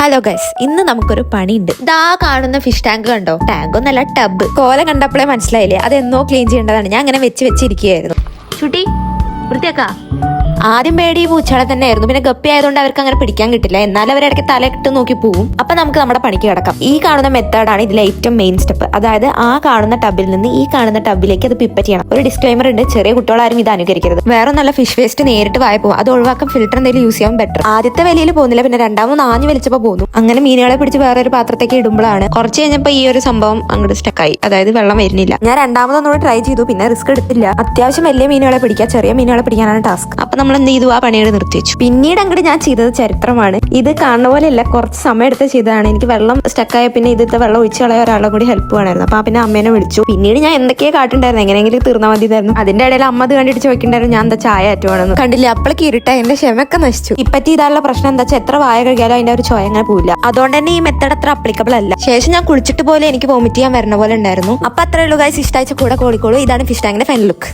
Hello guys, ഇന്ന് നമുക്കൊരു പണിയുണ്ട്. ഇതാ കാണുന്ന ഫിഷ് ടാങ്ക് കണ്ടോ? ടാങ്ക് ഒന്നല്ല, ടബ്. കോല കണ്ടപ്പോഴേ മനസ്സിലായില്ലേ, അത് എന്നോ ക്ലീൻ ചെയ്യേണ്ടതാണ്. ഞാൻ അങ്ങനെ വെച്ചിരിക്കുകയായിരുന്നു. ചുട്ടി വൃത്തിയാക്കാ. ആദ്യം പേടി പൂച്ചകളെ തന്നെ ആയിരുന്നു. പിന്നെ ഗപ്പി ആയതുകൊണ്ട് അവർക്ക് അങ്ങനെ പിടിക്കാൻ കിട്ടില്ല. എന്നാലും അവരിടയ്ക്ക് തലയിട്ട് നോക്കി പോവും. അപ്പൊ നമുക്ക് നമ്മുടെ പണിക്ക് കിടക്കാം. ഈ കാണുന്ന മെത്തേഡാണ് ഇതിലെ ഏറ്റവും മെയിൻ സ്റ്റെപ്പ്. അതായത് ആ കാണുന്ന ടബിൽ നിന്ന് ഈ കാണുന്ന ടബിലേക്ക് അത് പിപ്പറ്റ് ചെയ്യണം. ഒരു ഡിസ്ക്ലൈമർ ഉണ്ട്, ചെറിയ കുട്ടികളാരും ഇത് അനുകരിക്കരുത്. വേറെ നല്ല ഫിഷ് വേസ്റ്റ് നേരിട്ട് വായ പോകും. അത് ഒഴിവാക്കാൻ ഫിൽറ്റർ എന്തെങ്കിലും യൂസ് ചെയ്യാൻ ബെറ്റർ. ആദ്യത്തെ വലിയിൽ പോകുന്നില്ല, പിന്നെ രണ്ടാമത് ആഞ്ഞു വലിച്ചപ്പോ പോകുന്നു. അങ്ങനെ മീനുകളെ പിടിച്ച് വേറെ ഒരു പാത്രത്തേക്ക് ഇടുമ്പോഴാണ് കുറച്ച് കഴിഞ്ഞപ്പോൾ ഈ ഒരു സംഭവം അങ്ങോട്ട് സ്റ്റക്കായി. അതായത് വെള്ളം വരുന്നില്ല. ഞാൻ രണ്ടാമതൊന്നുകൂടെ ട്രൈ ചെയ്തു, പിന്നെ റിസ്ക് എടുത്തില്ല. അത്യാവശ്യം വലിയ മീനുകളെ പിടിക്കുക, ചെറിയ മീനുകളെ പിടിക്കാനാണ് ടാസ്ക്. അപ്പൊ നമ്മൾ എന്ത് ചെയ്തു, ആ പണിയോട് നിർത്തി വെച്ചു. പിന്നീട് അങ്ങോട്ട് ഞാൻ ചെയ്തത് ചരിത്രമാണ്. ഇത് കാണുന്ന പോലെയല്ല, കുറച്ച് സമയം എടുത്ത് ചെയ്തതാണ്. എനിക്ക് വെള്ളം സ്റ്റക്കായ പിന്നെ ഇതിത്തെ വെള്ളം ഒഴിച്ചു കളയാൻ ഒരാളെ കൂടി ഹെൽപ്പ് വേണമായിരുന്നു. അപ്പൊ പിന്നെ അമ്മേനെ വിളിച്ചു. പിന്നീട് ഞാൻ എന്തൊക്കെയാ കാട്ടുണ്ടായിരുന്നു, എങ്ങനെയെങ്കിലും തീർന്നാൽ മതിയായിരുന്നു. അതിന്റെ ഇടയിൽ അമ്മ അത് കണ്ടിട്ട് ചോദിക്കണ്ടായിരുന്നു ഞാൻ എന്താ ചായ ആറ്റുവാണെന്ന്. കണ്ടില്ല, അപ്പോഴേക്ക് ഇരുട്ട എന്റെ ക്ഷമയൊക്കെ നശിച്ചു. ഇപ്പറ്റി ഇതാനുള്ള പ്രശ്നം എന്താ വെച്ചാൽ എത്ര വായ കഴിക്കാലോ അതിന്റെ ഒരു ചോയ അങ്ങനെ പോവില്ല. അതുകൊണ്ട് തന്നെ ഈ മെത്തേഡ് അത്ര അപ്ലിക്കബിൾ അല്ല. ശേഷം ഞാൻ കുളിച്ചിട്ട് പോലെ എനിക്ക് വോമിറ്റ് ചെയ്യാൻ വരുന്ന പോലെ ഉണ്ടായിരുന്നു. അപ്പൊ അത്രേ ഉള്ളൂ ഗൈസ്. ഇഷ്ടാഴ്ച കൂടെ കോളിക്കോളൂ. ഇതാണ് ഫിഷ് ടാങ്കിന്റെ ഫൈനൽ ലുക്ക്.